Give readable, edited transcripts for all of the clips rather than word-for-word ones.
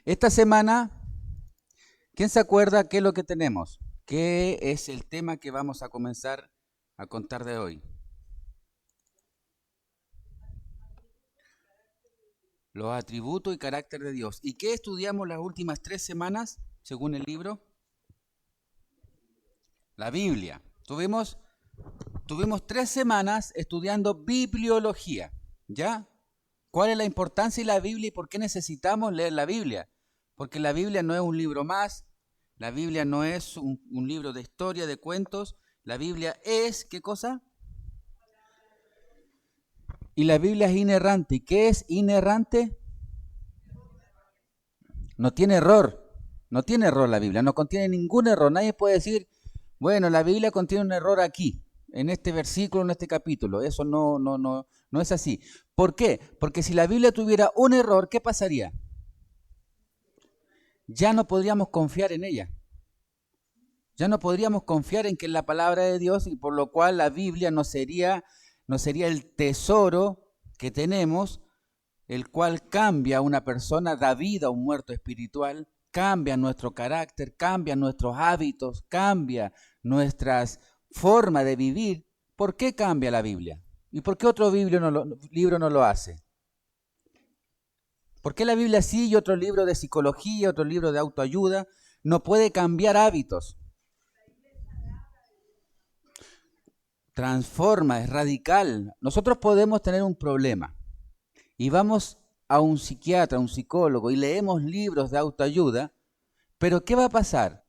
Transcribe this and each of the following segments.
Esta semana, ¿quién se acuerda qué es lo que tenemos? ¿Qué es el tema que vamos a comenzar a contar de hoy? Los atributos y carácter de Dios. ¿Y qué estudiamos las últimas 3 semanas, según el libro? La Biblia. Tuvimos 3 semanas estudiando bibliología, ¿ya? ¿Cuál es la importancia de la Biblia y por qué necesitamos leer la Biblia? Porque la Biblia no es un libro más, la Biblia no es un libro de historia, de cuentos, la Biblia es, ¿qué cosa? Y la Biblia es inerrante. ¿Y qué es inerrante? No tiene error, no tiene error la Biblia, no contiene ningún error. Nadie puede decir, bueno, la Biblia contiene un error aquí, en este versículo, en este capítulo. Eso no es así. ¿Por qué? Porque si la Biblia tuviera un error, ¿qué pasaría? Ya no podríamos confiar en ella. Ya no podríamos confiar en que es la palabra de Dios y por lo cual la Biblia no sería el tesoro que tenemos, el cual cambia a una persona, da vida a un muerto espiritual, cambia nuestro carácter, cambia nuestros hábitos, cambia nuestras formas de vivir. ¿Por qué cambia la Biblia? ¿Y por qué otro libro no lo hace? ¿Por qué la Biblia sí y otro libro de psicología, otro libro de autoayuda no puede cambiar hábitos? Transforma, es radical. Nosotros podemos tener un problema y vamos a un psiquiatra, a un psicólogo y leemos libros de autoayuda, pero ¿qué va a pasar?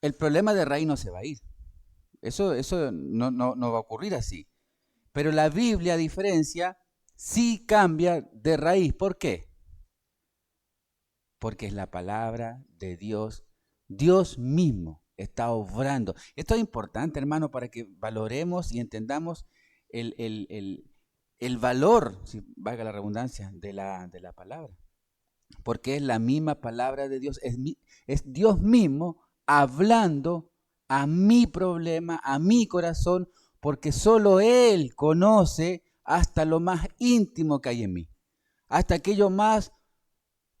El problema de raíz no se va a ir. Eso no va a ocurrir así. Pero la Biblia, a diferencia, sí cambia de raíz. ¿Por qué? Porque es la palabra de Dios. Dios mismo está obrando. Esto es importante, hermano, para que valoremos y entendamos el valor, si valga la redundancia, de la palabra. Porque es la misma palabra de Dios, es Dios mismo hablando a mi problema, a mi corazón, porque solo Él conoce hasta lo más íntimo que hay en mí, hasta aquello más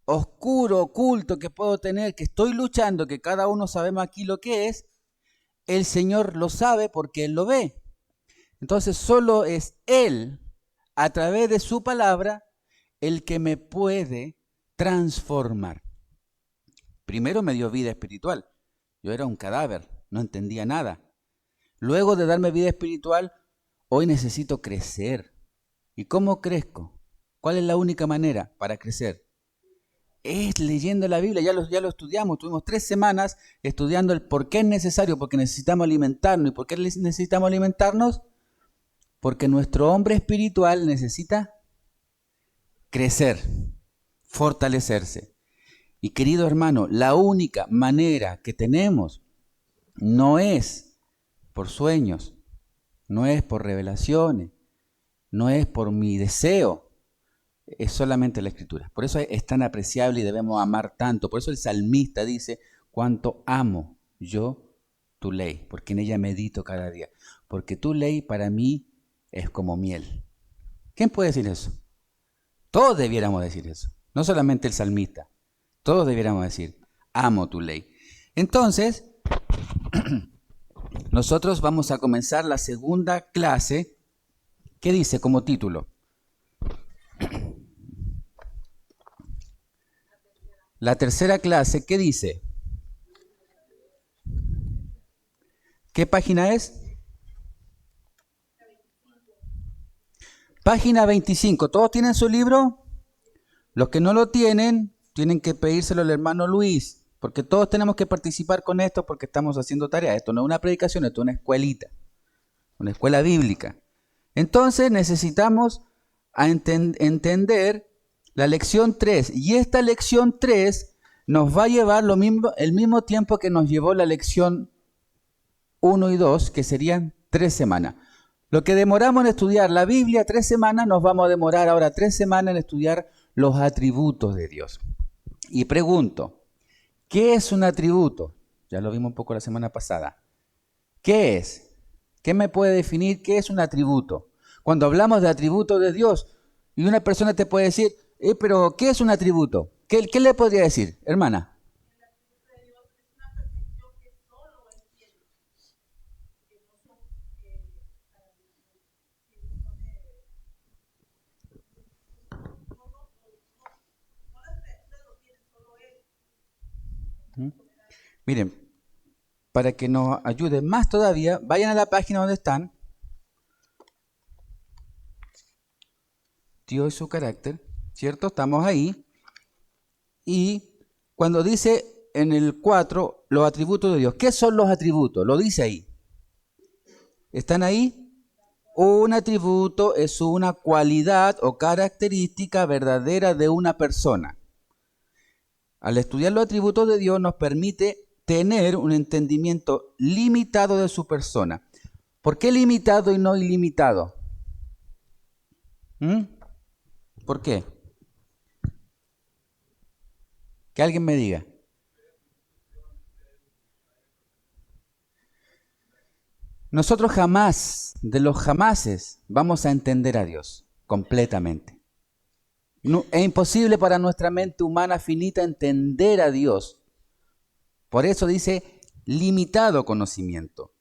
oscuro, oculto que puedo tener, que estoy luchando, que cada uno sabemos aquí lo que es, el Señor lo sabe porque Él lo ve. Entonces solo es Él, a través de su palabra, el que me puede transformar. Primero me dio vida espiritual. Yo era un cadáver, no entendía nada. Luego de darme vida espiritual, hoy necesito crecer. ¿Y cómo crezco? ¿Cuál es la única manera para crecer? Es leyendo la Biblia, ya lo estudiamos, tuvimos 3 semanas estudiando el por qué es necesario, porque necesitamos alimentarnos. ¿Y por qué necesitamos alimentarnos? Porque nuestro hombre espiritual necesita crecer, fortalecerse. Y querido hermano, la única manera que tenemos no es por sueños, no es por revelaciones, no es por mi deseo, es solamente la Escritura. Por eso es tan apreciable y debemos amar tanto. Por eso el salmista dice, cuánto amo yo tu ley, porque en ella medito cada día. Porque tu ley para mí es como miel. ¿Quién puede decir eso? Todos debiéramos decir eso, no solamente el salmista. Todos debiéramos decir, amo tu ley. Entonces, nosotros vamos a comenzar la segunda clase. ¿Qué dice como título? La tercera clase, ¿qué dice? ¿Qué página es? Página 25. ¿Todos tienen su libro? Los que no lo tienen que pedírselo al hermano Luis, porque todos tenemos que participar con esto porque estamos haciendo tareas. Esto no es una predicación, esto es una escuelita, una escuela bíblica. Entonces necesitamos entender la lección 3. Y esta lección 3 nos va a llevar el mismo tiempo que nos llevó la lección 1 y 2, que serían 3 semanas. Lo que demoramos en estudiar la Biblia 3 semanas, nos vamos a demorar ahora 3 semanas en estudiar los atributos de Dios. Y pregunto, ¿qué es un atributo? Ya lo vimos un poco la semana pasada. ¿Qué es? ¿Qué me puede definir qué es un atributo? Cuando hablamos de atributos de Dios, y una persona te puede decir, pero ¿qué es un atributo? ¿Qué le podría decir, hermana? ¿Mm? Miren, para que nos ayude más todavía, vayan a la página donde están, Dios y su carácter, ¿cierto? Estamos ahí. Y cuando dice en el 4 los atributos de Dios, ¿qué son los atributos? Lo dice ahí. ¿Están ahí? Un atributo es una cualidad o característica verdadera de una persona. Al estudiar los atributos de Dios nos permite tener un entendimiento limitado de su persona. ¿Por qué limitado y no ilimitado? ¿Mm? ¿Por qué? Que alguien me diga. Nosotros jamás, de los jamases, vamos a entender a Dios completamente. No, es imposible para nuestra mente humana finita entender a Dios. Por eso dice limitado conocimiento,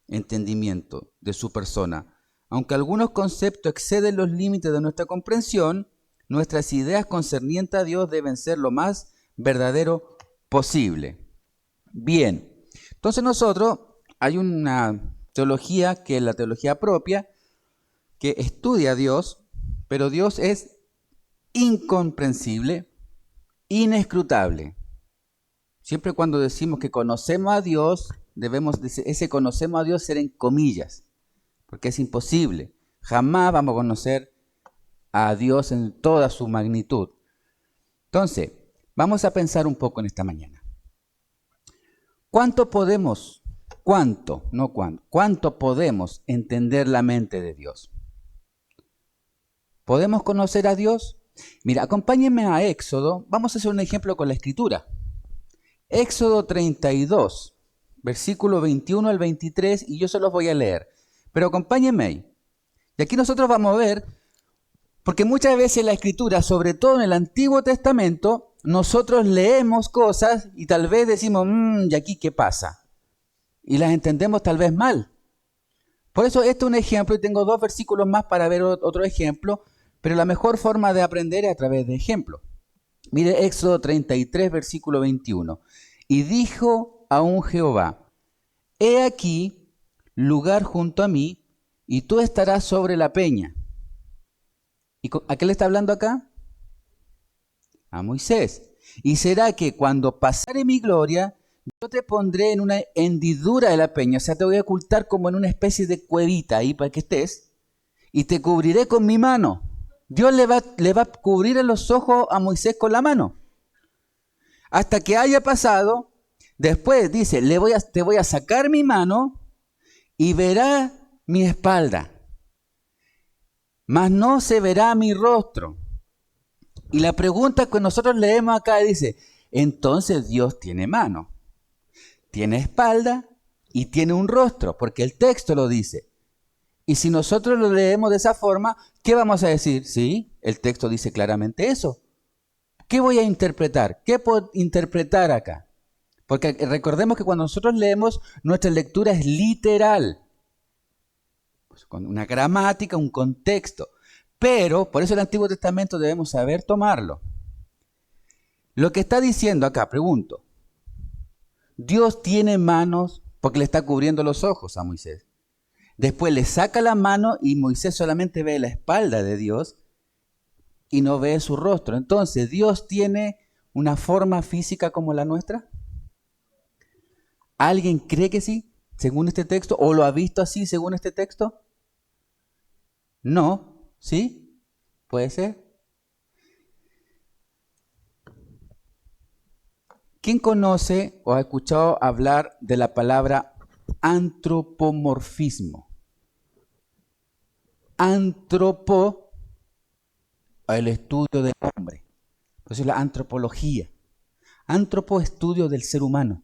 entendimiento de su persona. Aunque algunos conceptos exceden los límites de nuestra comprensión, nuestras ideas concernientes a Dios deben ser lo más verdadero posible. Bien, entonces nosotros, hay una teología que es la teología propia, que estudia a Dios, pero Dios es incomprensible, inescrutable. Siempre cuando decimos que conocemos a Dios, debemos decir, ese conocemos a Dios ser en comillas, porque es imposible. Jamás vamos a conocer a Dios en toda su magnitud. Entonces, vamos a pensar un poco en esta mañana. ¿Cuánto podemos entender la mente de Dios? ¿Podemos conocer a Dios? Mira, acompáñenme a Éxodo. Vamos a hacer un ejemplo con la Escritura. Éxodo 32, versículo 21 al 23, y yo se los voy a leer. Pero acompáñenme ahí. Y aquí nosotros vamos a ver, porque muchas veces la Escritura, sobre todo en el Antiguo Testamento, nosotros leemos cosas y tal vez decimos, ¿y aquí qué pasa? Y las entendemos tal vez mal. Por eso este es un ejemplo, y tengo 2 versículos más para ver otro ejemplo, pero la mejor forma de aprender es a través de ejemplos. Mire Éxodo 33, versículo 21. Y dijo aún Jehová, he aquí lugar junto a mí, y tú estarás sobre la peña. ¿Y a qué le está hablando acá? A Moisés. Y será que cuando pasare mi gloria, yo te pondré en una hendidura de la peña, o sea, te voy a ocultar como en una especie de cuevita ahí para que estés, y te cubriré con mi mano. Dios le va a cubrir en los ojos a Moisés con la mano. Hasta que haya pasado, después dice, te voy a sacar mi mano y verá mi espalda, mas no se verá mi rostro. Y la pregunta que nosotros leemos acá dice, entonces Dios tiene mano, tiene espalda y tiene un rostro, porque el texto lo dice. Y si nosotros lo leemos de esa forma, ¿qué vamos a decir? Sí, el texto dice claramente eso. ¿Qué voy a interpretar? ¿Qué puedo interpretar acá? Porque recordemos que cuando nosotros leemos, nuestra lectura es literal. Pues con una gramática, un contexto. Pero, por eso el Antiguo Testamento debemos saber tomarlo. Lo que está diciendo acá, pregunto, Dios tiene manos porque le está cubriendo los ojos a Moisés. Después le saca la mano y Moisés solamente ve la espalda de Dios y no ve su rostro. Entonces, ¿Dios tiene una forma física como la nuestra? ¿Alguien cree que sí, según este texto? ¿O lo ha visto así, según este texto? No, ¿sí? ¿Puede ser? ¿Quién conoce o ha escuchado hablar de la palabra antropomorfismo? Antropo, el estudio del hombre. Eso es la antropología. Antropo, estudio del ser humano.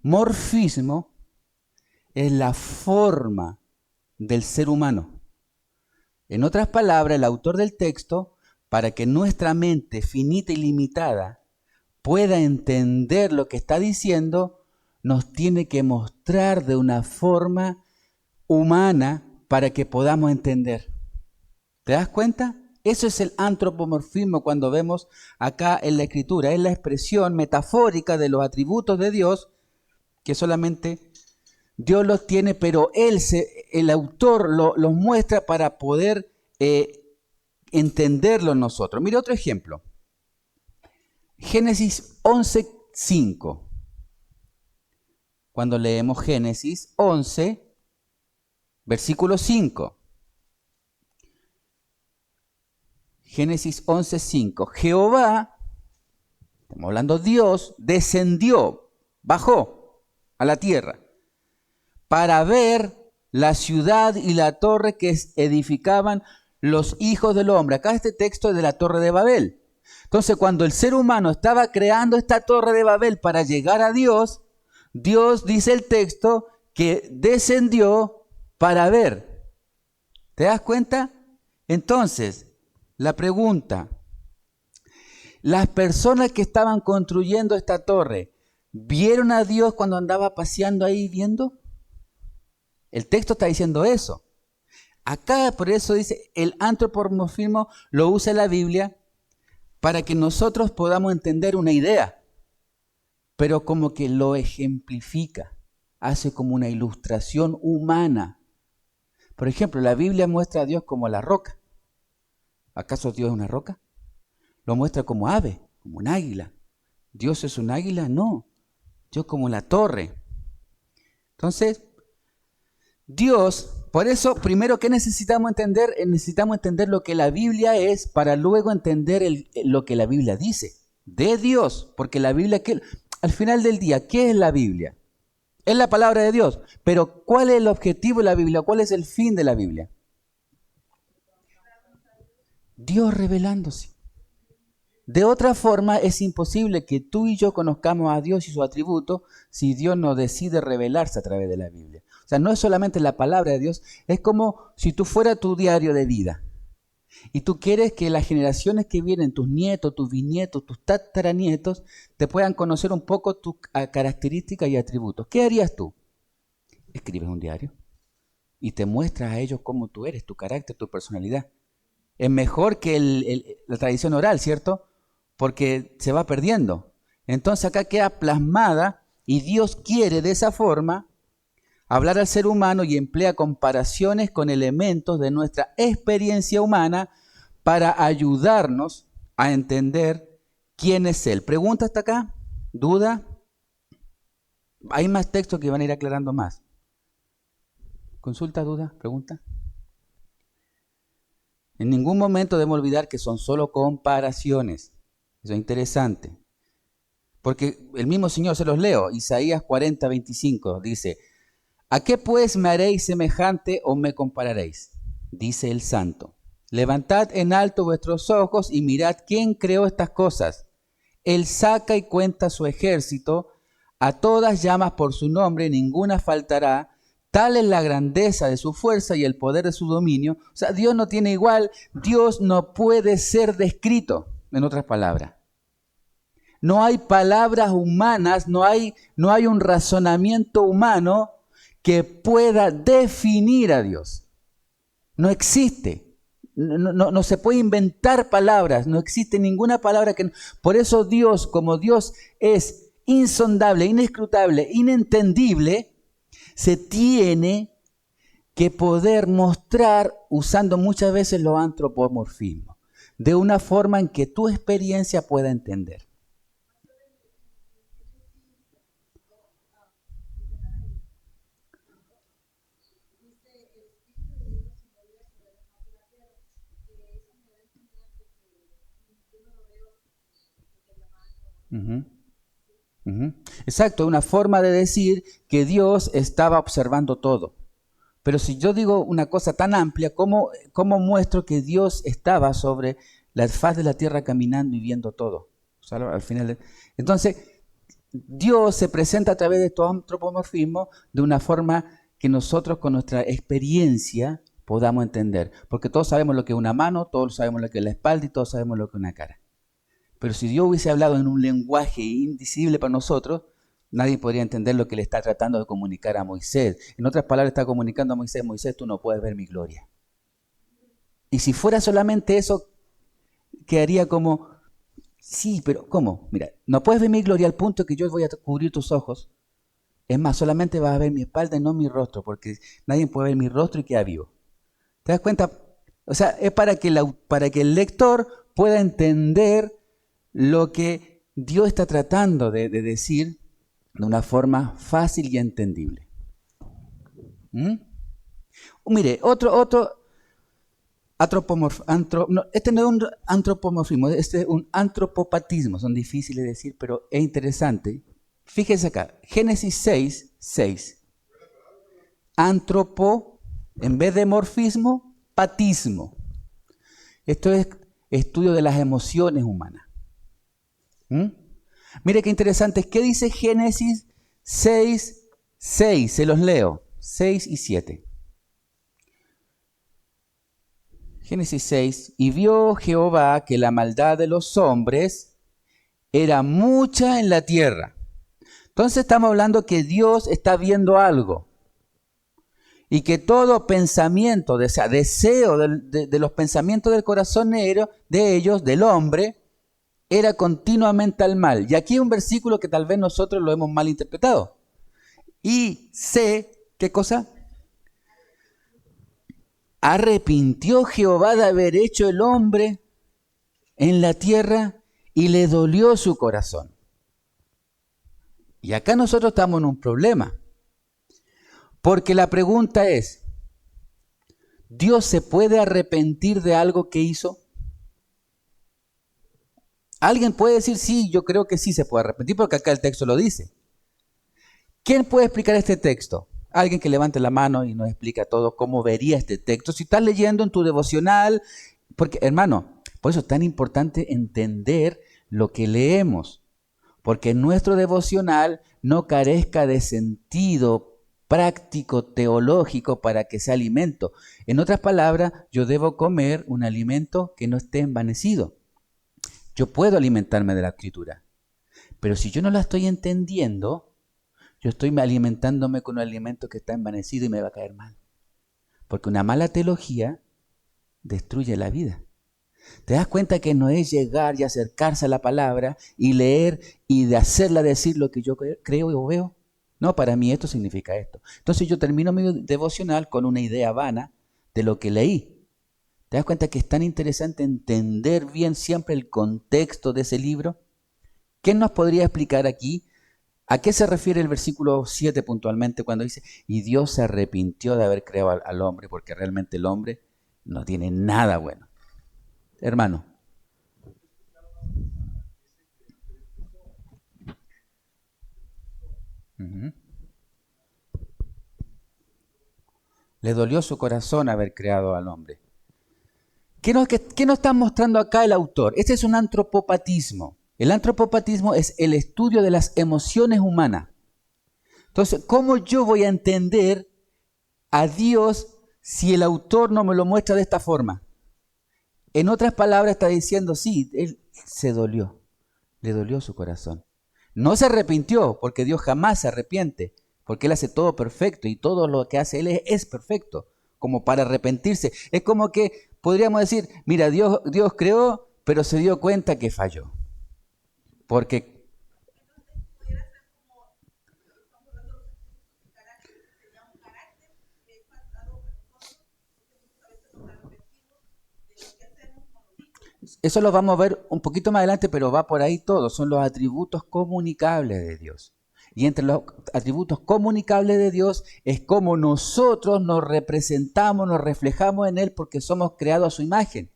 Morfismo es la forma del ser humano. En otras palabras, el autor del texto para que nuestra mente finita y limitada pueda entender lo que está diciendo, nos tiene que mostrar de una forma humana para que podamos entender. ¿Te das cuenta? Eso es el antropomorfismo cuando vemos acá en la Escritura. Es la expresión metafórica de los atributos de Dios que solamente Dios los tiene, pero el autor los muestra para poder entenderlo nosotros. Mire otro ejemplo. Génesis 11:5. Cuando leemos Génesis 11, versículo 5. Génesis 11:5. Jehová, estamos hablando Dios, descendió, bajó a la tierra para ver la ciudad y la torre que edificaban los hijos del hombre. Acá este texto es de la Torre de Babel. Entonces, cuando el ser humano estaba creando esta Torre de Babel para llegar a Dios, Dios, dice el texto, que descendió para ver. ¿Te das cuenta? Entonces, la pregunta, las personas que estaban construyendo esta torre, ¿vieron a Dios cuando andaba paseando ahí viendo? El texto está diciendo eso. Acá por eso dice, el antropomorfismo lo usa la Biblia para que nosotros podamos entender una idea, pero como que lo ejemplifica, hace como una ilustración humana. Por ejemplo, la Biblia muestra a Dios como la roca. ¿Acaso Dios es una roca? Lo muestra como ave, como un águila. ¿Dios es un águila? No. Dios como la torre. Entonces, Dios, por eso, primero, ¿qué necesitamos entender? Necesitamos entender lo que la Biblia es para luego entender lo que la Biblia dice de Dios. Porque la Biblia, al final del día, ¿qué es la Biblia? Es la palabra de Dios. Pero ¿cuál es el objetivo de la Biblia? ¿Cuál es el fin de la Biblia? Dios revelándose. De otra forma, es imposible que tú y yo conozcamos a Dios y sus atributos si Dios no decide revelarse a través de la Biblia. O sea, no es solamente la palabra de Dios, es como si tú fueras tu diario de vida. Y tú quieres que las generaciones que vienen, tus nietos, tus bisnietos, tus tataranietos, te puedan conocer un poco tus características y atributos. ¿Qué harías tú? Escribes un diario y te muestras a ellos cómo tú eres, tu carácter, tu personalidad. Es mejor que la tradición oral, ¿cierto? Porque se va perdiendo. Entonces acá queda plasmada y Dios quiere de esa forma hablar al ser humano y emplea comparaciones con elementos de nuestra experiencia humana para ayudarnos a entender quién es Él. ¿Pregunta hasta acá? ¿Duda? Hay más textos que van a ir aclarando más. ¿Consulta, duda, pregunta? En ningún momento debemos olvidar que son solo comparaciones. Eso es interesante. Porque el mismo Señor, se los leo, Isaías 40:25, dice: ¿a qué pues me haréis semejante o me compararéis? Dice el Santo. Levantad en alto vuestros ojos y mirad quién creó estas cosas. Él saca y cuenta su ejército, a todas llamas por su nombre, ninguna faltará. Tal es la grandeza de su fuerza y el poder de su dominio. O sea, Dios no tiene igual. Dios no puede ser descrito, en otras palabras. No hay palabras humanas, no hay un razonamiento humano que pueda definir a Dios. No existe. No se puede inventar palabras. No existe ninguna palabra que... Por eso Dios, como Dios es insondable, inescrutable, inentendible, se tiene que poder mostrar usando muchas veces los antropomorfismos, de una forma en que tu experiencia pueda entender. Uh-huh. Uh-huh. Exacto, una forma de decir que Dios estaba observando todo. Pero si yo digo una cosa tan amplia, ¿cómo muestro que Dios estaba sobre la faz de la tierra caminando y viendo todo? O sea, al final, entonces, Dios se presenta a través de estos antropomorfismos de una forma que nosotros con nuestra experiencia podamos entender. Porque todos sabemos lo que es una mano, todos sabemos lo que es la espalda y todos sabemos lo que es una cara. Pero si Dios hubiese hablado en un lenguaje indecible para nosotros, nadie podría entender lo que le está tratando de comunicar a Moisés. En otras palabras, está comunicando a Moisés: Moisés, tú no puedes ver mi gloria. Y si fuera solamente eso, quedaría como, sí, pero ¿cómo? Mira, no puedes ver mi gloria al punto que yo voy a cubrir tus ojos. Es más, solamente vas a ver mi espalda y no mi rostro, porque nadie puede ver mi rostro y queda vivo. ¿Te das cuenta? O sea, es para que el lector pueda entender lo que Dios está tratando de decir de una forma fácil y entendible. Mire, este no es un antropomorfismo, este es un antropopatismo. Son difíciles de decir, pero es interesante. Fíjense acá, Génesis 6:6. Antropo, en vez de morfismo, patismo. Esto es estudio de las emociones humanas. Mire qué interesante. ¿Qué dice Génesis 6:6? Se los leo. 6 y 7. Génesis 6. Y vio Jehová que la maldad de los hombres era mucha en la tierra. Entonces estamos hablando que Dios está viendo algo. Y que todo pensamiento, deseo de los pensamientos del corazón negro, de ellos, del hombre, era continuamente al mal. Y aquí hay un versículo que tal vez nosotros lo hemos mal interpretado. Y ¿qué cosa? Arrepintió Jehová de haber hecho el hombre en la tierra y le dolió su corazón. Y acá nosotros estamos en un problema. Porque la pregunta es, ¿Dios se puede arrepentir de algo que hizo? Alguien puede decir, sí, yo creo que sí se puede arrepentir, porque acá el texto lo dice. ¿Quién puede explicar este texto? Alguien que levante la mano y nos explica todo cómo vería este texto. Si estás leyendo en tu devocional, porque hermano, por eso es tan importante entender lo que leemos, porque nuestro devocional no carezca de sentido práctico, teológico, para que sea alimento. En otras palabras, yo debo comer un alimento que no esté envanecido. Yo puedo alimentarme de la Escritura, pero si yo no la estoy entendiendo, yo estoy alimentándome con un alimento que está envanecido y me va a caer mal. Porque una mala teología destruye la vida. ¿Te das cuenta que no es llegar y acercarse a la palabra y leer y de hacerla decir lo que yo creo o veo? No, para mí esto significa esto. Entonces yo termino mi devocional con una idea vana de lo que leí. ¿Te das cuenta que es tan interesante entender bien siempre el contexto de ese libro? ¿Quién nos podría explicar aquí a qué se refiere el versículo 7 puntualmente cuando dice, y Dios se arrepintió de haber creado al hombre, porque realmente el hombre no tiene nada bueno? Hermano. Le dolió su corazón haber creado al hombre. ¿Qué nos está mostrando acá el autor? Este es un antropopatismo. El antropopatismo es el estudio de las emociones humanas. Entonces, ¿cómo yo voy a entender a Dios si el autor no me lo muestra de esta forma? En otras palabras está diciendo, sí, él se dolió, le dolió su corazón. No se arrepintió, porque Dios jamás se arrepiente, porque Él hace todo perfecto y todo lo que hace Él es perfecto, como para arrepentirse. Es como que podríamos decir, mira, Dios creó, pero se dio cuenta que falló. Porque eso lo vamos a ver un poquito más adelante, pero va por ahí todo. Son los atributos comunicables de Dios. Y entre los atributos comunicables de Dios es cómo nosotros nos representamos, nos reflejamos en Él porque somos creados a su imagen.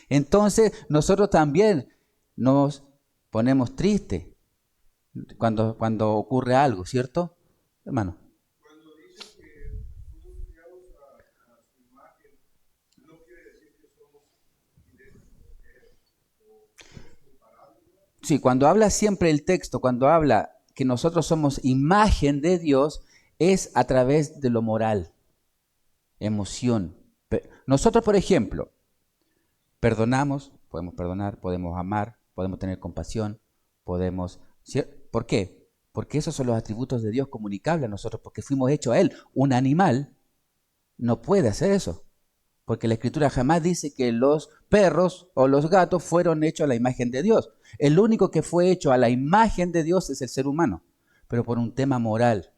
Entonces nosotros también nos ponemos tristes cuando ocurre algo, ¿cierto, hermano? Cuando dices que somos criados a su imagen, no quiere decir que somos idénticos o comparables. Sí, cuando habla siempre el texto, cuando habla que nosotros somos imagen de Dios, es a través de lo moral, emoción, Nosotros, por ejemplo, perdonamos, podemos perdonar, podemos amar, podemos tener compasión, podemos... ¿Por qué? Porque esos son los atributos de Dios comunicables a nosotros, porque fuimos hechos a Él. Un animal no puede hacer eso, porque la Escritura jamás dice que los perros o los gatos fueron hechos a la imagen de Dios. El único que fue hecho a la imagen de Dios es el ser humano, pero por un tema moral.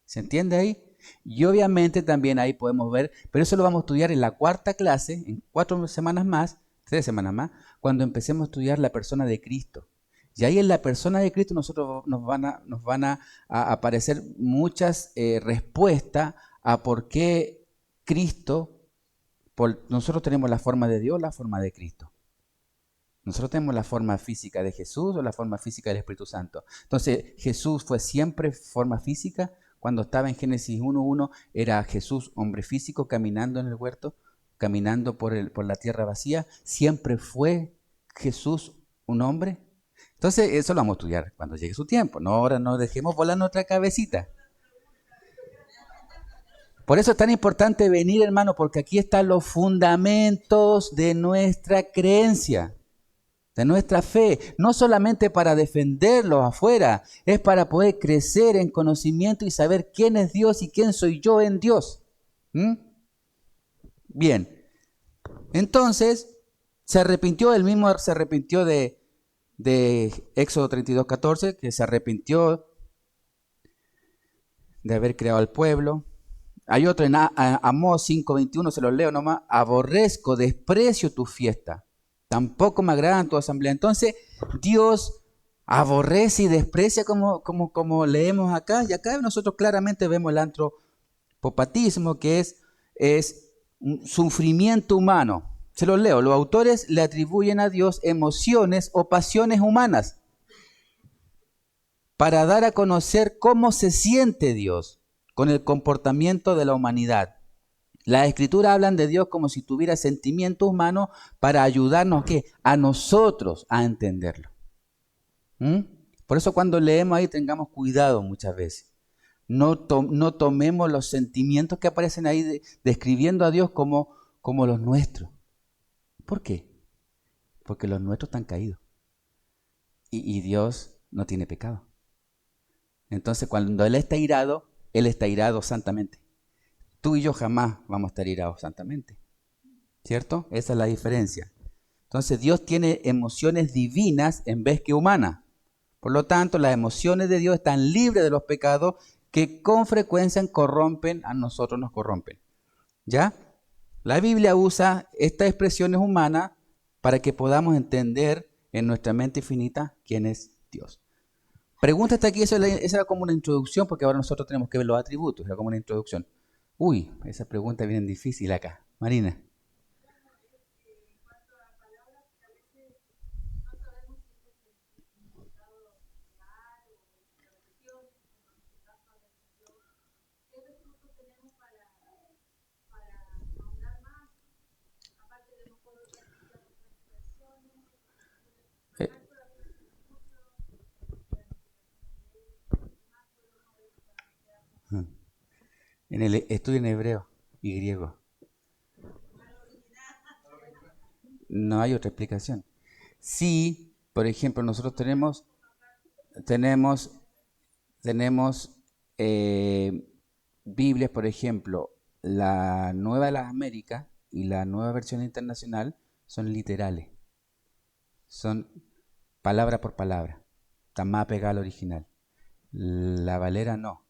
¿Se entiende ahí? Y obviamente también ahí podemos ver, pero eso lo vamos a estudiar en la cuarta clase, en 4 semanas más, 3 semanas más, cuando empecemos a estudiar la persona de Cristo. Y ahí en la persona de Cristo nos van a aparecer muchas respuestas a por qué Cristo, nosotros tenemos la forma de Dios, la forma de Cristo. Nosotros tenemos la forma física de Jesús o la forma física del Espíritu Santo. Entonces, Jesús fue siempre forma física. Cuando estaba en Génesis 1:1, era Jesús hombre físico caminando en el huerto, caminando por la tierra vacía. Siempre fue Jesús un hombre. Entonces, eso lo vamos a estudiar cuando llegue su tiempo. No, ahora no dejemos volar nuestra cabecita. Por eso es tan importante venir, hermano, porque aquí están los fundamentos de nuestra creencia, de nuestra fe, no solamente para defenderlos afuera, es para poder crecer en conocimiento y saber quién es Dios y quién soy yo en Dios. Bien, entonces se arrepintió, él mismo se arrepintió de Éxodo 32:14, que se arrepintió de haber creado al pueblo. Hay otro en Amós 5:21, se los leo nomás: aborrezco, desprecio tu fiesta, tampoco me agradan tu asamblea. Entonces, Dios aborrece y desprecia como leemos acá, y acá nosotros claramente vemos el antropopatismo, que es un sufrimiento humano. Se los leo: los autores le atribuyen a Dios emociones o pasiones humanas para dar a conocer cómo se siente Dios con el comportamiento de la humanidad. Las escrituras hablan de Dios como si tuviera sentimientos humanos para ayudarnos ¿qué? A nosotros a entenderlo. Por eso cuando leemos ahí tengamos cuidado muchas veces. No tomemos los sentimientos que aparecen ahí describiendo a Dios como los nuestros. ¿Por qué? Porque los nuestros están caídos. Y Dios no tiene pecado. Entonces cuando Él está irado santamente. Tú y yo jamás vamos a estar irados santamente. ¿Cierto? Esa es la diferencia. Entonces Dios tiene emociones divinas en vez que humanas. Por lo tanto, las emociones de Dios están libres de los pecados que con frecuencia corrompen, a nosotros nos corrompen. ¿Ya? La Biblia usa estas expresiones humanas para que podamos entender en nuestra mente finita quién es Dios. Pregunta hasta aquí, esa era como una introducción, porque ahora nosotros tenemos que ver los atributos, era como una introducción. Uy, esa pregunta es bien difícil acá. Marina. En el estudio en hebreo y griego. No hay otra explicación. Sí, por ejemplo, nosotros tenemos Biblias, por ejemplo, la Nueva de las Américas y la Nueva Versión Internacional son literales. Son palabra por palabra. Está más pegada al original. La Valera no.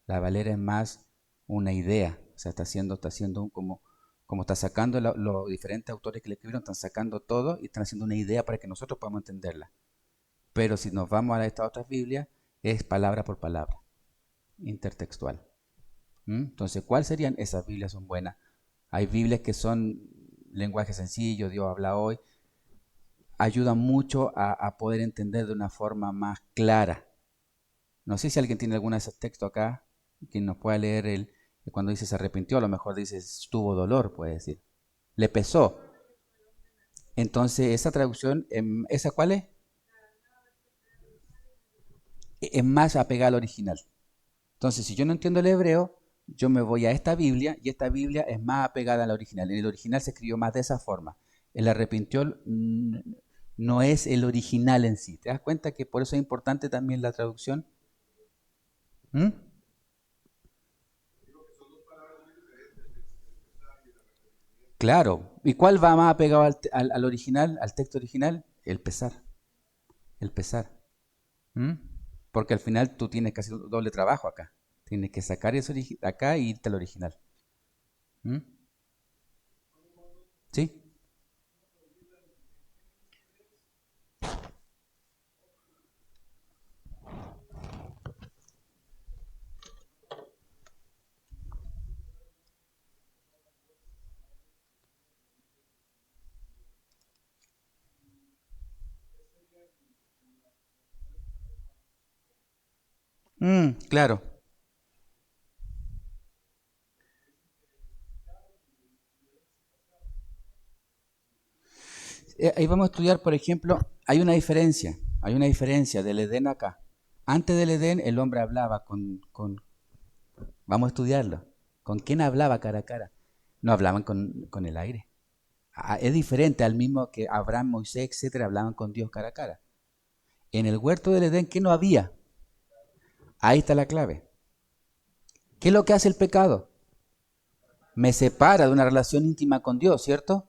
La Valera es más una idea. O sea, está haciendo como está sacando los diferentes autores que le escribieron, están sacando todo y están haciendo una idea para que nosotros podamos entenderla. Pero si nos vamos a estas otras Biblias, es palabra por palabra, intertextual. Entonces, ¿cuáles serían? Esas Biblias son buenas. Hay Biblias que son lenguaje sencillo, Dios habla hoy. Ayudan mucho a poder entender de una forma más clara. No sé si alguien tiene alguno de esos textos acá, que nos pueda leer cuando dice se arrepintió, a lo mejor dice tuvo dolor, puede decir. Le pesó. Entonces, esa traducción, ¿esa cuál es? Es más apegada al original. Entonces, si yo no entiendo el hebreo, yo me voy a esta Biblia y esta Biblia es más apegada a la original. En el original se escribió más de esa forma. El arrepintió no es el original en sí. ¿Te das cuenta que por eso es importante también la traducción? ¿Mm? Claro. ¿Y cuál va más apegado al original, al texto original? El pesar. El pesar. ¿Mm? Porque al final tú tienes que hacer un doble trabajo acá. Tienes que sacar eso acá y irte al original. ¿Mm? ¿Sí? Claro. Ahí vamos a estudiar, por ejemplo, hay una diferencia del Edén acá. Antes del Edén el hombre hablaba vamos a estudiarlo. ¿Con quién hablaba cara a cara? No hablaban con el aire. Es diferente al mismo que Abraham, Moisés, etcétera, hablaban con Dios cara a cara. En el huerto del Edén, ¿qué no había? Ahí está la clave. ¿Qué es lo que hace el pecado? Me separa de una relación íntima con Dios, ¿cierto?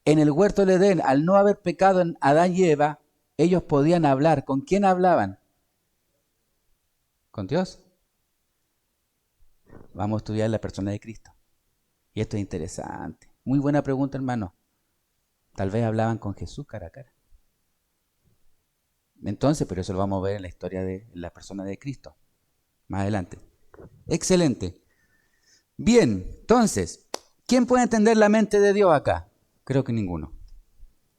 En el huerto del Edén, al no haber pecado en Adán y Eva, ellos podían hablar. ¿Con quién hablaban? ¿Con Dios? Vamos a estudiar la persona de Cristo. Y esto es interesante. Muy buena pregunta, hermano. Tal vez hablaban con Jesús cara a cara. Entonces, pero eso lo vamos a ver en la historia de la persona de Cristo. Más adelante. Excelente. Bien, entonces, ¿quién puede entender la mente de Dios acá? Creo que ninguno.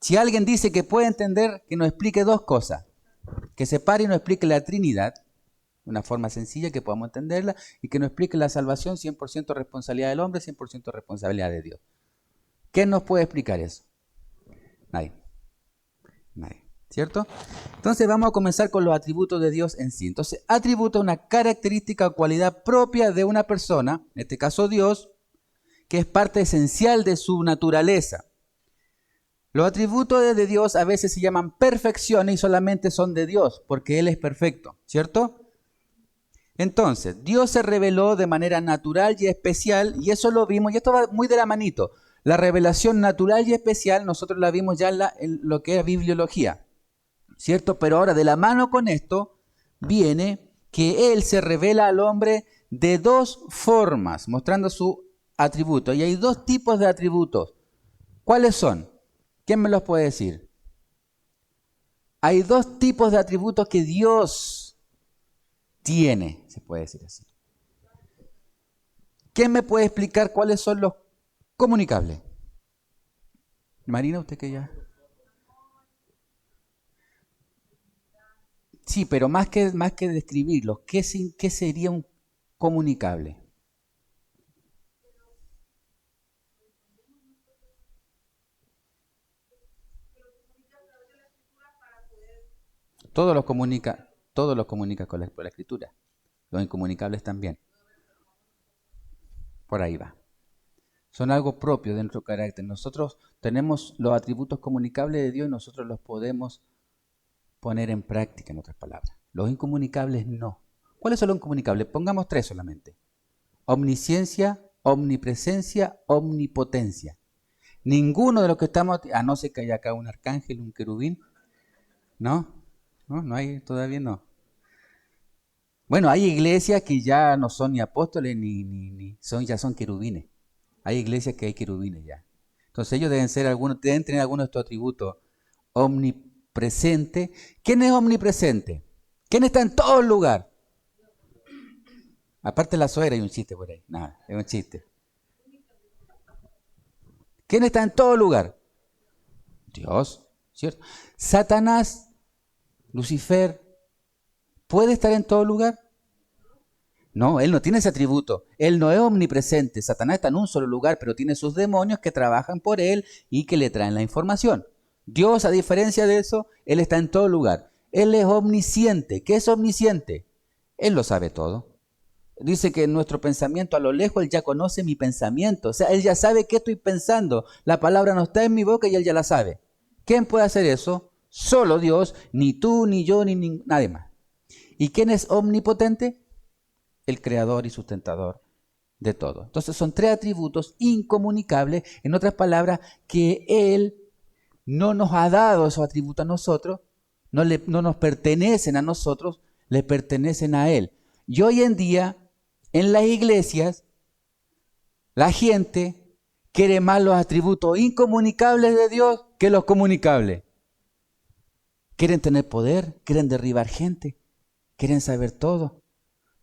Si alguien dice que puede entender, que nos explique dos cosas. Que separe y nos explique la Trinidad, de una forma sencilla que podamos entenderla, y que nos explique la salvación, 100% responsabilidad del hombre, 100% responsabilidad de Dios. ¿Quién nos puede explicar eso? Nadie. Nadie. ¿Cierto? Entonces vamos a comenzar con los atributos de Dios en sí. Entonces, atributo es una característica o cualidad propia de una persona, en este caso Dios, que es parte esencial de su naturaleza. Los atributos de Dios a veces se llaman perfecciones y solamente son de Dios, porque Él es perfecto, ¿cierto? Entonces, Dios se reveló de manera natural y especial, y eso lo vimos, y esto va muy de la manito. La revelación natural y especial nosotros la vimos ya en lo que es bibliología, ¿cierto? Pero ahora de la mano con esto viene que Él se revela al hombre de dos formas, mostrando su atributo. Y hay dos tipos de atributos. ¿Cuáles son? ¿Quién me los puede decir? Hay dos tipos de atributos que Dios tiene, se puede decir así. ¿Quién me puede explicar cuáles son los comunicables? Marina, usted que ya... Sí, pero más que describirlos, ¿qué sería un comunicable? Todos los comunica por la escritura. Los incomunicables también. Por ahí va. Son algo propio de nuestro carácter. Nosotros tenemos los atributos comunicables de Dios y nosotros los podemos poner en práctica, en otras palabras. Los incomunicables no. ¿Cuáles son los incomunicables? Pongamos tres solamente. Omnisciencia, omnipresencia, omnipotencia. Ninguno de los que estamos, a no ser que haya acá un arcángel, un querubín, ¿no? No hay, todavía no. Bueno, hay iglesias que ya no son ni apóstoles ya son querubines. Hay iglesias que hay querubines ya. Entonces ellos deben tener algunos de estos atributos. Omnipresente. ¿Quién es omnipresente? ¿Quién está en todo lugar? Aparte de la suegra hay un chiste por ahí. Nada, es un chiste. ¿Quién está en todo lugar? Dios, ¿cierto? Satanás, Lucifer, ¿puede estar en todo lugar? No, él no tiene ese atributo. Él no es omnipresente. Satanás está en un solo lugar, pero tiene sus demonios que trabajan por él y que le traen la información. Dios, a diferencia de eso, él está en todo lugar. Él es omnisciente. ¿Qué es omnisciente? Él lo sabe todo. Dice que nuestro pensamiento a lo lejos, Él ya conoce mi pensamiento. O sea, Él ya sabe qué estoy pensando. La palabra no está en mi boca y Él ya la sabe. ¿Quién puede hacer eso? Solo Dios, ni tú, ni yo, ni nadie más. ¿Y quién es omnipotente? El creador y sustentador de todo. Entonces son tres atributos incomunicables, en otras palabras, que Él no nos ha dado esos atributos a nosotros, no nos pertenecen a nosotros, le pertenecen a Él. Y hoy en día, en las iglesias, la gente quiere más los atributos incomunicables de Dios que los comunicables. Quieren tener poder, quieren derribar gente, quieren saber todo.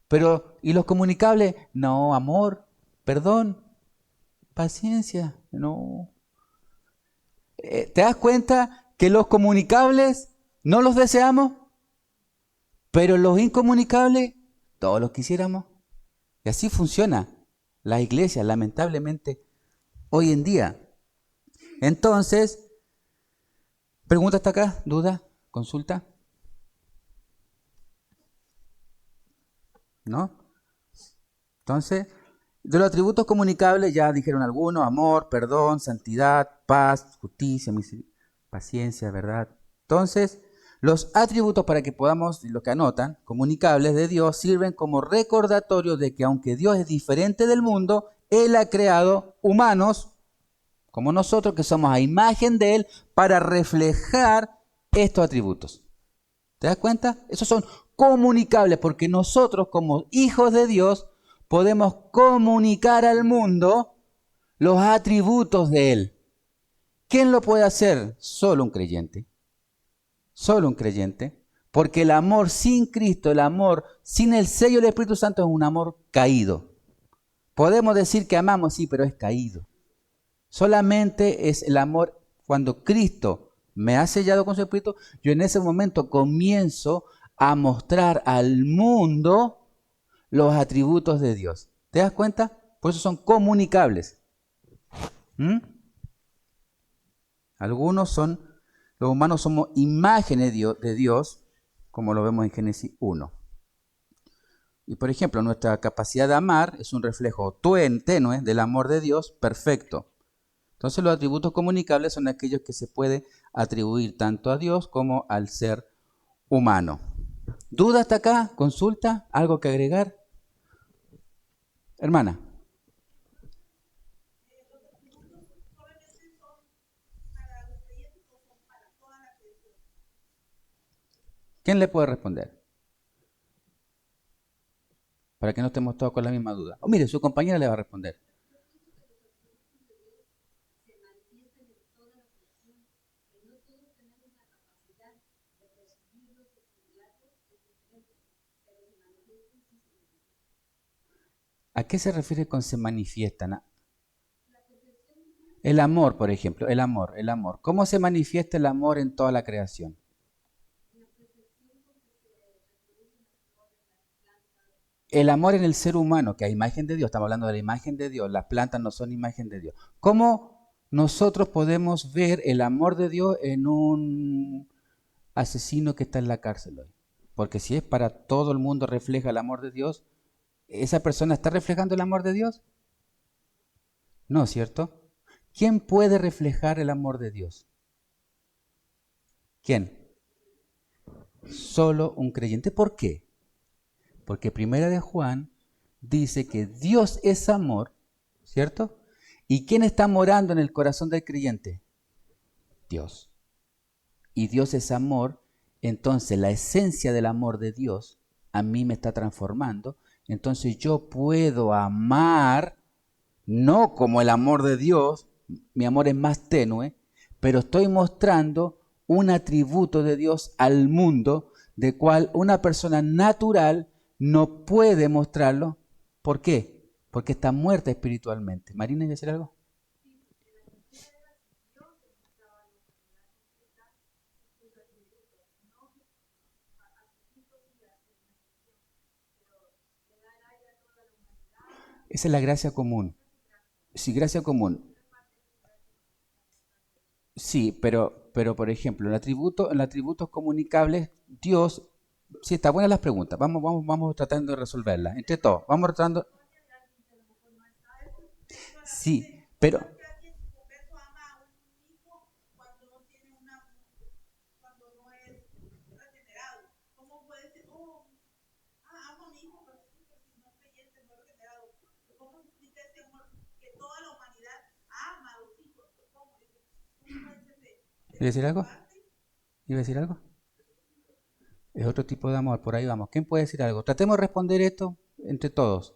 Pero, ¿y los comunicables? No, amor, perdón, paciencia, no. ¿Te das cuenta que los comunicables no los deseamos? Pero los incomunicables, todos los quisiéramos. Y así funciona la iglesia, lamentablemente, hoy en día. Entonces, pregunta hasta acá, duda, consulta. ¿No? Entonces, de los atributos comunicables ya dijeron algunos: amor, perdón, santidad, paz, justicia, paciencia, verdad. Entonces, los atributos, para que podamos, lo que anotan, comunicables de Dios, sirven como recordatorio de que aunque Dios es diferente del mundo, Él ha creado humanos, como nosotros, que somos a imagen de Él, para reflejar estos atributos. ¿Te das cuenta? Esos son comunicables, porque nosotros, como hijos de Dios, podemos comunicar al mundo los atributos de Él. ¿Quién lo puede hacer? Solo un creyente. Solo un creyente. Porque el amor sin Cristo, el amor sin el sello del Espíritu Santo es un amor caído. Podemos decir que amamos, sí, pero es caído. Solamente es el amor cuando Cristo me ha sellado con su Espíritu. Yo en ese momento comienzo a mostrar al mundo los atributos de Dios. ¿Te das cuenta? Por eso son comunicables. Algunos son, los humanos somos imágenes de Dios, como lo vemos en Génesis 1. Y por ejemplo, nuestra capacidad de amar es un reflejo tenue del amor de Dios perfecto. Entonces los atributos comunicables son aquellos que se puede atribuir tanto a Dios como al ser humano. ¿Duda hasta acá? ¿Consulta? ¿Algo que agregar? Hermana. ¿Quién le puede responder? Para que no estemos todos con la misma duda. Oh, mire, su compañera le va a responder. ¿A qué se refiere con se manifiestan? El amor, por ejemplo, el amor. ¿Cómo se manifiesta el amor en toda la creación? El amor en el ser humano, que a imagen de Dios, estamos hablando de la imagen de Dios, las plantas no son imagen de Dios. ¿Cómo nosotros podemos ver el amor de Dios en un asesino que está en la cárcel hoy? Porque si es para todo el mundo refleja el amor de Dios, ¿esa persona está reflejando el amor de Dios? No, ¿cierto? ¿Quién puede reflejar el amor de Dios? ¿Quién? Solo un creyente. ¿Por qué? Porque Primera de Juan dice que Dios es amor, ¿cierto? ¿Y quién está morando en el corazón del creyente? Dios. Y Dios es amor, entonces la esencia del amor de Dios a mí me está transformando. Entonces yo puedo amar, no como el amor de Dios, mi amor es más tenue, pero estoy mostrando un atributo de Dios al mundo, de cual una persona natural no puede mostrarlo. ¿Por qué? Porque está muerta espiritualmente. Marina, ¿quieres decir algo? Esa es la gracia común. Sí, gracia común. Sí, pero por ejemplo, en atributos comunicables, Dios Sí, está buenas las preguntas. Vamos tratando de resolverlas. Entre todos, vamos tratando. Sí, pero ¿iba a decir algo? ¿Iba a decir algo? Es otro tipo de amor, por ahí vamos. ¿Quién puede decir algo? Tratemos de responder esto entre todos.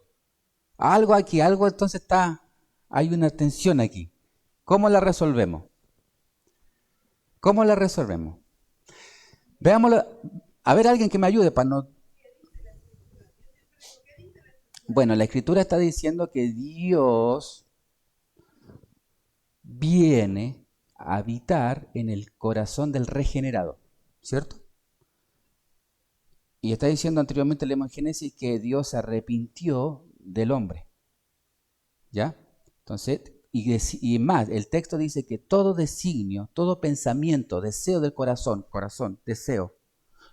Algo aquí, algo entonces está, hay una tensión aquí. ¿Cómo la resolvemos? ¿Cómo la resolvemos? Veámoslo. A ver, alguien que me ayude para no. Bueno, la escritura está diciendo que Dios viene a habitar en el corazón del regenerado, ¿cierto? Y está diciendo anteriormente, leemos en Génesis, que Dios se arrepintió del hombre, ¿ya? Entonces, y más, el texto dice que todo designio, todo pensamiento, deseo del corazón, deseo,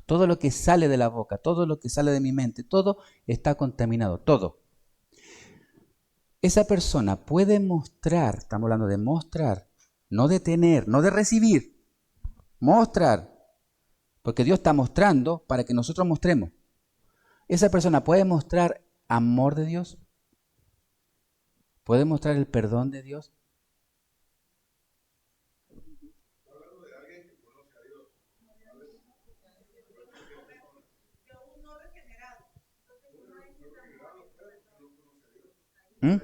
todo lo que sale de la boca, todo lo que sale de mi mente, todo está contaminado, todo. Esa persona puede mostrar, estamos hablando de mostrar, no de tener, no de recibir, mostrar, porque Dios está mostrando para que nosotros mostremos. Esa persona puede mostrar amor de Dios, puede mostrar el perdón de Dios. ¿Mm?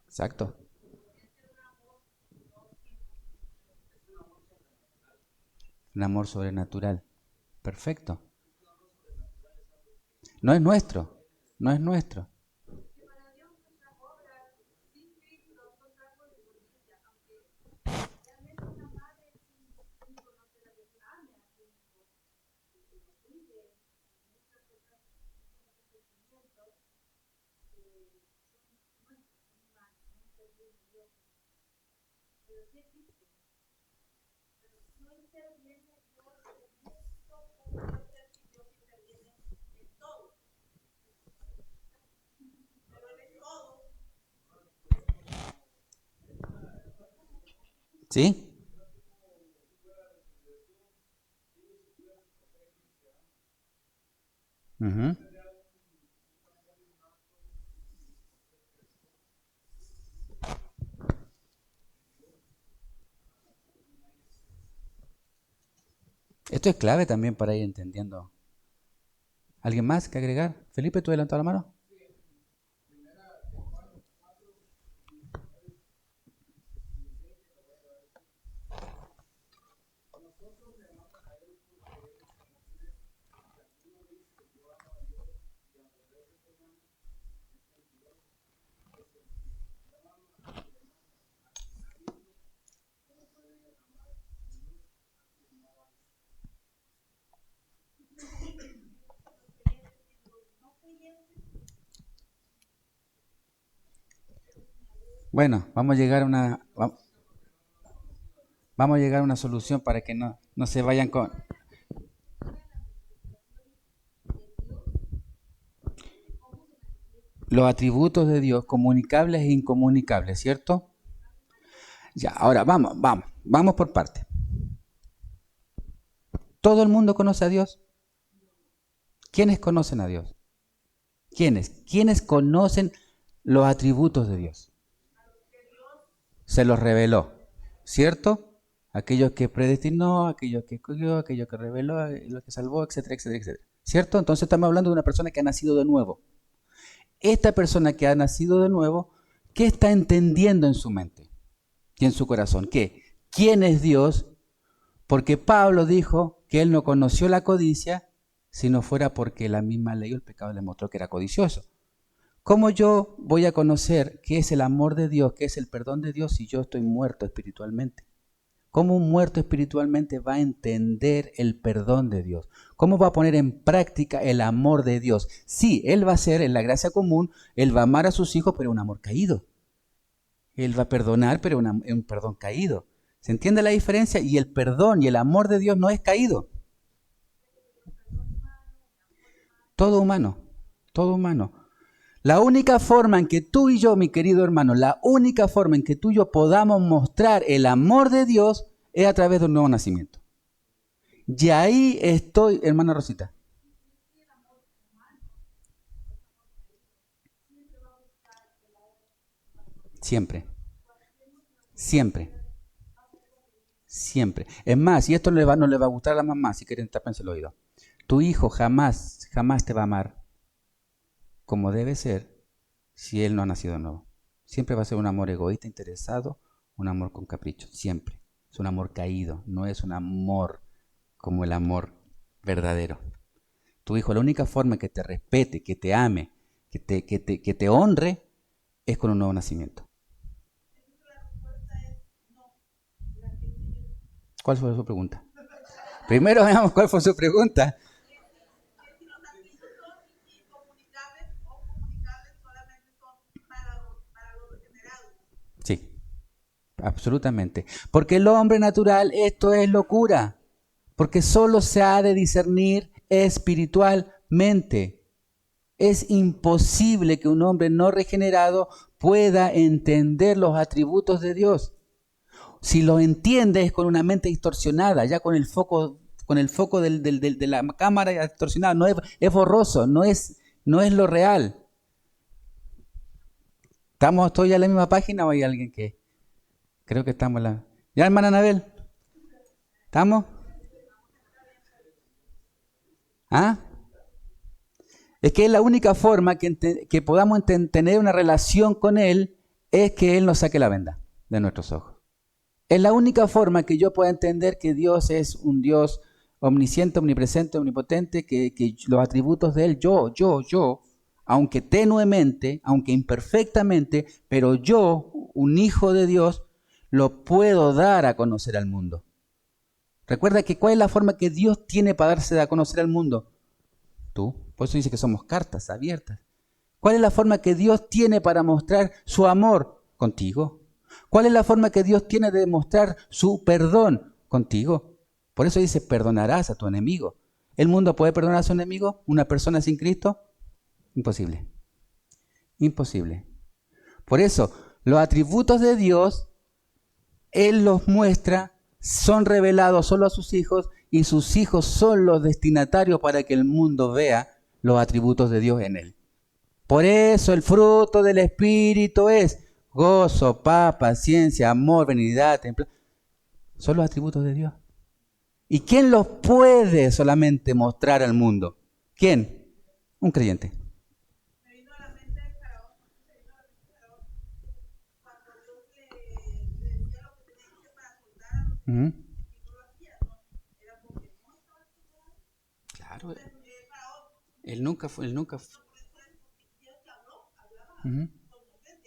Exacto. Un amor sobrenatural. Perfecto. No es nuestro. No es nuestro. ¿Sí? Ujú. Esto es clave también para ir entendiendo. ¿Alguien más que agregar? Felipe, ¿tú adelantado la mano? Bueno, vamos a llegar a una solución para que no se vayan con los atributos de Dios, comunicables e incomunicables, ¿cierto? Ya, ahora vamos por parte. ¿Todo el mundo conoce a Dios? ¿Quiénes conocen a Dios? ¿Quiénes? ¿Quiénes conocen los atributos de Dios? Se los reveló, ¿cierto? Aquellos que predestinó, aquellos que escogió, aquellos que reveló, los que salvó, etcétera, etcétera, etcétera. ¿Cierto? Entonces estamos hablando de una persona que ha nacido de nuevo. Esta persona que ha nacido de nuevo, ¿qué está entendiendo en su mente y en su corazón? ¿Qué? ¿Quién es Dios? Porque Pablo dijo que él no conoció la codicia si no fuera porque la misma ley o el pecado le mostró que era codicioso. ¿Cómo yo voy a conocer qué es el amor de Dios, qué es el perdón de Dios si yo estoy muerto espiritualmente? ¿Cómo un muerto espiritualmente va a entender el perdón de Dios? ¿Cómo va a poner en práctica el amor de Dios? Sí, él va a ser en la gracia común, él va a amar a sus hijos, pero un amor caído. Él va a perdonar, pero es un perdón caído. ¿Se entiende la diferencia? Y el perdón y el amor de Dios no es caído. Todo humano, todo humano. La única forma en que tú y yo, mi querido hermano, la única forma en que tú y yo podamos mostrar el amor de Dios es a través de un nuevo nacimiento. Y ahí estoy, hermana Rosita. Siempre. Siempre. Siempre. Es más, y esto no le va a gustar a la mamá, si quieren tápense el oído. Tu hijo jamás te va a amar como debe ser si él no ha nacido de nuevo. Siempre va a ser un amor egoísta, interesado, un amor con capricho. Siempre. Es un amor caído, no es un amor como el amor verdadero. Tu hijo, la única forma que te respete, que te ame, que te honre, es con un nuevo nacimiento. ¿Cuál fue su pregunta? Primero veamos cuál fue su pregunta. Sí, absolutamente. Porque el hombre natural, esto es locura. Porque solo se ha de discernir espiritualmente. Es imposible que un hombre no regenerado pueda entender los atributos de Dios. Si lo entiende es con una mente distorsionada, ya con el foco de la cámara distorsionada, no es borroso, no es lo real. ¿Estamos todos ya en la misma página o hay alguien que? Creo que estamos en la... ¿Ya, hermana Anabel? ¿Estamos? ¿Ah? Es que es la única forma que podamos tener una relación con Él es que Él nos saque la venda de nuestros ojos. Es la única forma que yo pueda entender que Dios es un Dios omnisciente, omnipresente, omnipotente, que los atributos de Él, yo, aunque tenuemente, aunque imperfectamente, pero yo, un hijo de Dios, lo puedo dar a conocer al mundo. Recuerda que ¿cuál es la forma que Dios tiene para darse a conocer al mundo? Tú. Por eso dice que somos cartas abiertas. ¿Cuál es la forma que Dios tiene para mostrar su amor? Contigo. ¿Cuál es la forma que Dios tiene de demostrar su perdón? Contigo. Por eso dice, perdonarás a tu enemigo. ¿El mundo puede perdonar a su enemigo? ¿Una persona sin Cristo? Imposible. Imposible. Por eso, los atributos de Dios, Él los muestra, son revelados solo a sus hijos y sus hijos son los destinatarios para que el mundo vea los atributos de Dios en Él. Por eso el fruto del Espíritu es gozo, paz, paciencia, amor, benignidad, templanza. Son los atributos de Dios. ¿Y quién los puede solamente mostrar al mundo? ¿Quién? Un creyente. Me vino a la mente el faraón, cuando Dios le decía lo que tenía que hacer para soltar a los y no lo hacía, ¿no? Era porque no estaba estudiado. Claro. Entonces, el faraón, Él nunca fue. Dios te hablaba con Moisés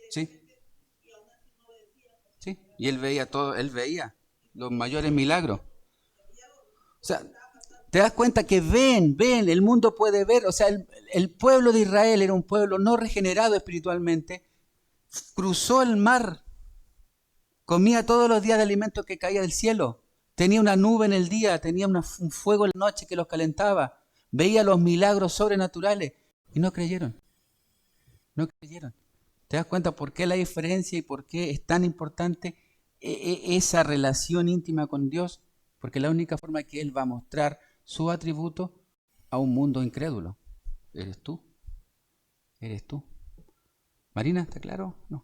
Sí. directamente y aún así no obedecía. Sí. Y él veía todo, él veía los mayores milagros. O sea, te das cuenta que ven, el mundo puede ver. O sea, el pueblo de Israel era un pueblo no regenerado espiritualmente. Cruzó el mar, comía todos los días de alimento que caía del cielo. Tenía una nube en el día, tenía un fuego en la noche que los calentaba. Veía los milagros sobrenaturales y no creyeron. No creyeron. ¿Te das cuenta por qué la diferencia y por qué es tan importante esa relación íntima con Dios? Porque la única forma que Él va a mostrar su atributo a un mundo incrédulo. ¿Eres tú? ¿Eres tú? Marina, ¿está claro? No.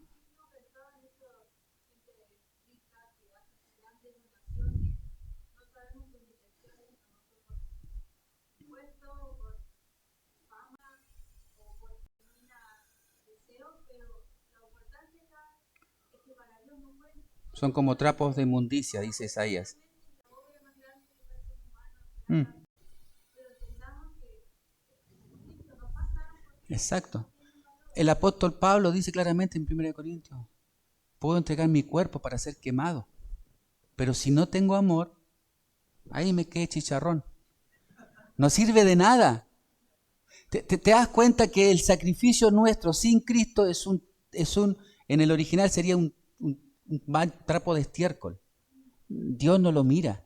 Son como trapos de inmundicia, dice Isaías. Exacto. El apóstol Pablo dice claramente en 1 Corintios, puedo entregar mi cuerpo para ser quemado, pero si no tengo amor, ahí me quedé chicharrón. No sirve de nada. ¿Te das cuenta que el sacrificio nuestro sin Cristo en el original sería un trapo de estiércol? Dios no lo mira.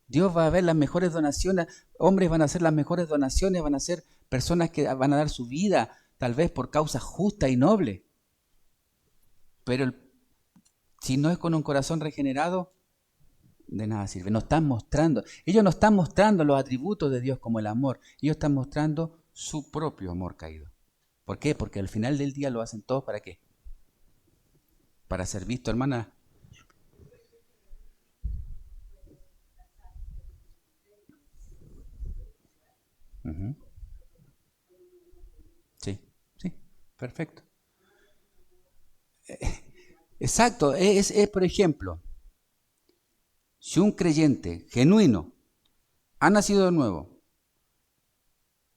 Dios va a ver las mejores donaciones, hombres van a hacer las mejores donaciones, van a ser personas que van a dar su vida, tal vez por causas justas y nobles. Pero si no es con un corazón regenerado, de nada sirve. Ellos no están mostrando los atributos de Dios como el amor, ellos están mostrando su propio amor caído. ¿Por qué? Porque al final del día lo hacen todos ¿para qué? Para ser visto, hermana. Uh-huh. Sí, sí, perfecto. Exacto, por ejemplo, si un creyente genuino ha nacido de nuevo,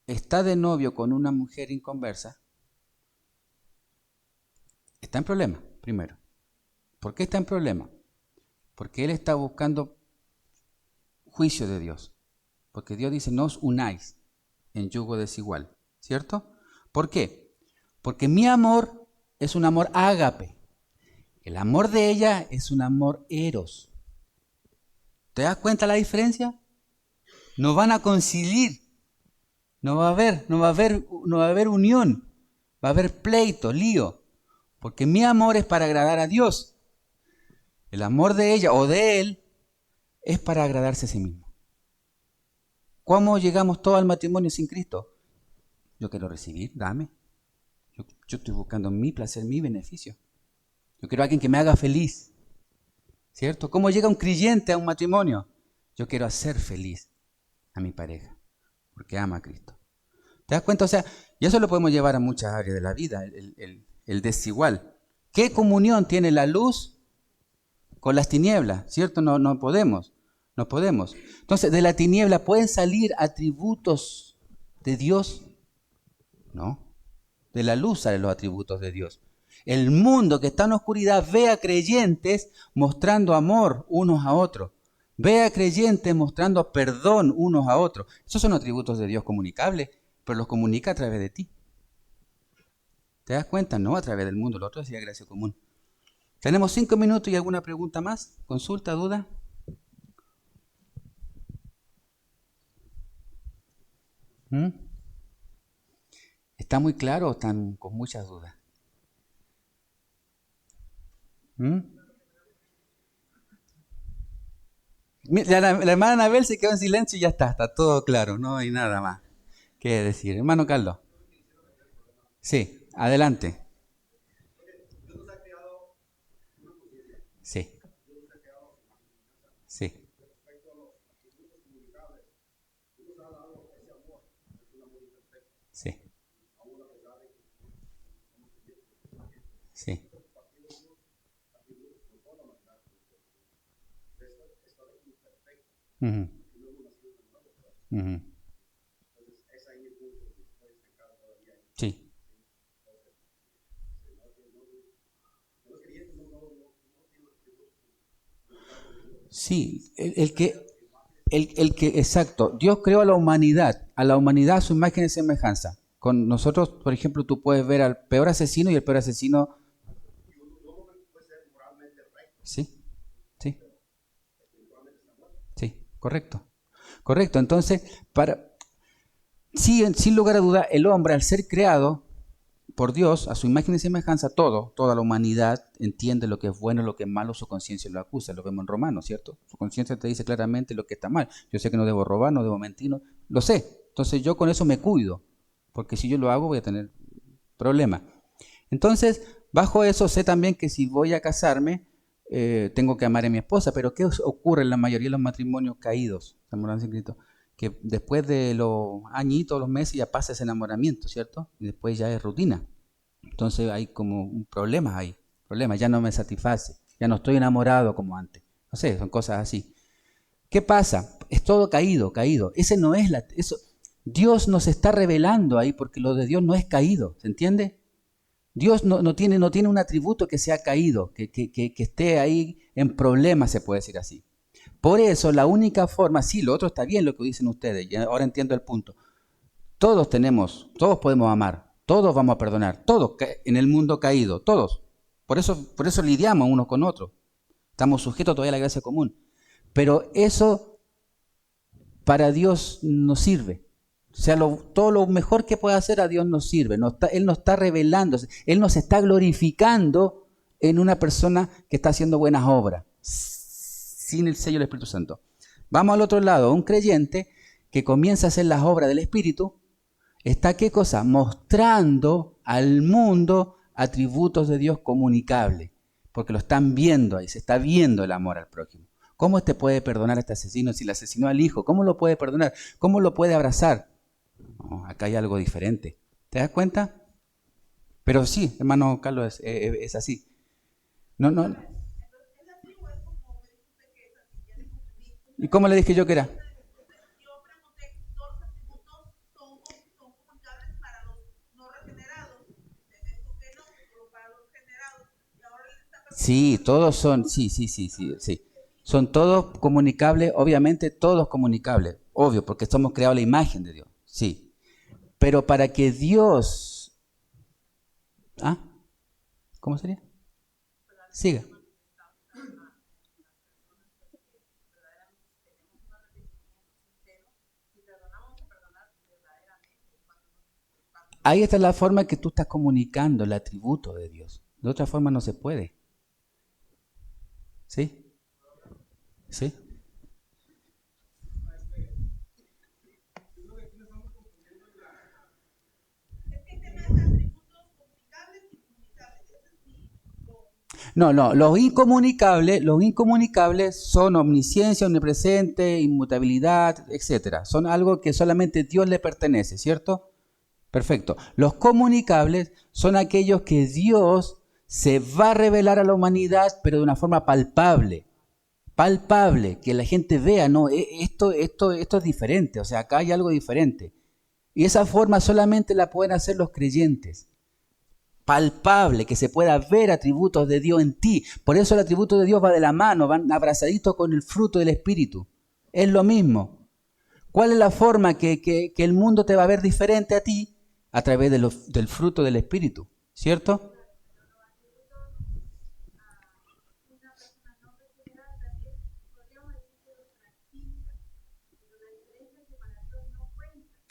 está de novio con una mujer inconversa, está en problema, primero. ¿Por qué está en problema? Porque él está buscando juicio de Dios. Porque Dios dice, no os unáis en yugo desigual, ¿cierto? ¿Por qué? Porque mi amor es un amor ágape. El amor de ella es un amor eros. ¿Te das cuenta la diferencia? No van a coincidir. No va a haber unión. Va a haber pleito, lío. Porque mi amor es para agradar a Dios. El amor de ella o de él es para agradarse a sí mismo. ¿Cómo llegamos todos al matrimonio sin Cristo? Yo quiero recibir, dame. Yo estoy buscando mi placer, mi beneficio. Yo quiero a alguien que me haga feliz. ¿Cierto? ¿Cómo llega un creyente a un matrimonio? Yo quiero hacer feliz a mi pareja, porque ama a Cristo. ¿Te das cuenta? O sea, y eso lo podemos llevar a muchas áreas de la vida, el desigual. ¿Qué comunión tiene la luz con las tinieblas? ¿Cierto? No podemos. Entonces, ¿de la tiniebla pueden salir atributos de Dios? No. De la luz salen los atributos de Dios. El mundo que está en oscuridad ve a creyentes mostrando amor unos a otros. Ve a creyentes mostrando perdón unos a otros. Esos son atributos de Dios comunicables, pero los comunica a través de ti. ¿Te das cuenta? No a través del mundo, lo otro es gracia común. Tenemos 5 minutos y alguna pregunta más, consulta, duda. ¿Está muy claro o están con muchas dudas? La hermana Anabel se quedó en silencio y ya está todo claro, no hay nada más que decir. Hermano Carlos. Sí, adelante. Sí. Sí. Sí. Sí. Uh-huh. Uh-huh. Sí. Sí, exacto. Dios creó a la humanidad a su imagen y semejanza. Con nosotros, por ejemplo, tú puedes ver al peor asesino y el peor asesino. Sí, sí. Sí, correcto. Correcto. Entonces, sin lugar a duda, el hombre, al ser creado por Dios, a su imagen y semejanza, toda la humanidad entiende lo que es bueno, lo que es malo, su conciencia lo acusa, lo vemos en Romanos, ¿cierto? Su conciencia te dice claramente lo que está mal. Yo sé que no debo robar, no debo mentir, lo sé. Entonces yo con eso me cuido, porque si yo lo hago voy a tener problemas. Entonces, bajo eso sé también que si voy a casarme, tengo que amar a mi esposa, pero ¿qué ocurre en la mayoría de los matrimonios caídos? Que después de los añitos, los meses, ya pasa ese enamoramiento, ¿cierto? Y después ya es rutina. Entonces hay como un problema ahí. Ya no me satisface. Ya no estoy enamorado como antes. No sé, son cosas así. ¿Qué pasa? Es todo caído. Ese no es eso. Dios nos está revelando ahí porque lo de Dios no es caído. ¿Se entiende? Dios no tiene un atributo que sea caído, que esté ahí en problemas, se puede decir así. Por eso la única forma, sí, lo otro está bien lo que dicen ustedes, y ahora entiendo el punto. Todos podemos amar, todos vamos a perdonar, todos en el mundo caído, todos. Por eso lidiamos unos con otros. Estamos sujetos todavía a la gracia común. Pero eso para Dios no sirve. O sea, todo lo mejor que puede hacer a Dios no sirve. Él no está revelando, Él nos está glorificando en una persona que está haciendo buenas obras, sin el sello del Espíritu Santo. Vamos al otro lado, un creyente que comienza a hacer las obras del Espíritu, está, ¿qué cosa? Mostrando al mundo atributos de Dios comunicables, porque lo están viendo ahí, se está viendo el amor al prójimo. ¿Cómo puede perdonar a este asesino si le asesinó al hijo? ¿Cómo lo puede perdonar? ¿Cómo lo puede abrazar? No, acá hay algo diferente. ¿Te das cuenta? Pero sí, hermano Carlos, es así. No. ¿Y cómo le dije yo que era? Sí, todos son, sí. Son todos comunicables, obviamente todos comunicables, obvio, porque somos creados a la imagen de Dios, sí. Pero para que Dios... ¿Ah? ¿Cómo sería? Siga. Ahí está la forma que tú estás comunicando el atributo de Dios. De otra forma no se puede. ¿Sí? ¿Sí? No, los incomunicables son omnisciencia, omnipresente, inmutabilidad, etcétera. Son algo que solamente Dios le pertenece, ¿cierto? Perfecto. Los comunicables son aquellos que Dios se va a revelar a la humanidad, pero de una forma palpable, que la gente vea, no, esto es diferente, o sea, acá hay algo diferente. Y esa forma solamente la pueden hacer los creyentes. Palpable, que se pueda ver atributos de Dios en ti. Por eso el atributo de Dios va de la mano, van abrazaditos con el fruto del Espíritu. Es lo mismo. ¿Cuál es la forma que el mundo te va a ver diferente a ti? A través del fruto del Espíritu, ¿cierto?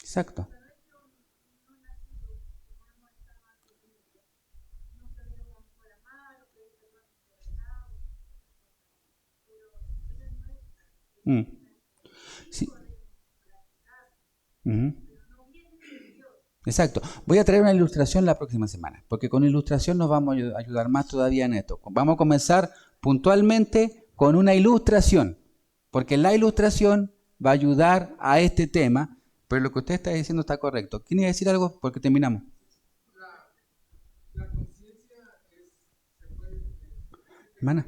Exacto. Sí. Exacto. Voy a traer una ilustración la próxima semana, porque con ilustración nos vamos a ayudar más todavía en esto. Vamos a comenzar puntualmente con una ilustración, porque la ilustración va a ayudar a este tema, pero lo que usted está diciendo está correcto. ¿Quiere decir algo? Porque terminamos. La conciencia se puede... Hermana.